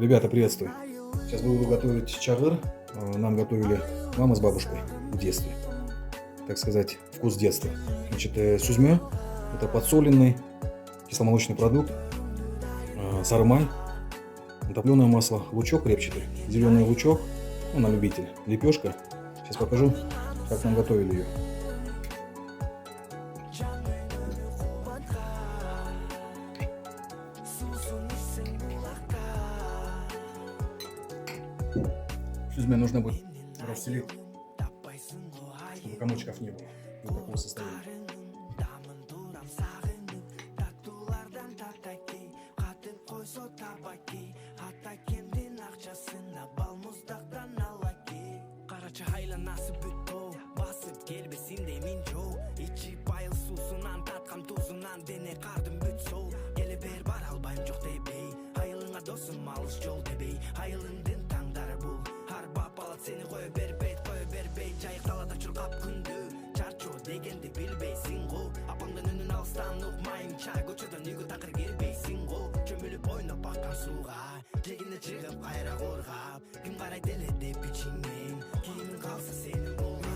Ребята, приветствую. Сейчас буду готовить чагыр. Нам готовили мама с бабушкой в детстве. Так сказать, вкус детства. Значит, сюзьмё– это подсоленный кисломолочный продукт, сармай, топленое масло, лучок репчатый, зеленый лучок, на любителя, лепешка. Сейчас покажу, как нам готовили ее. Сюзьмё нужно будет расстелить, чтобы комочков не было. Вот такого состояния. Seni koy berбей жайыкталат чуркап күндү чарчоо дегенди билбейсиң го апаңдын үнүн алыстан укмайынча көчөдөн үйгө такыр кирбейсиң го чөмүлүп ойноп аккан сууга жегине чыгып кайра коргап ким карайт эле деп ичиңен кийимиң калса сенин болгон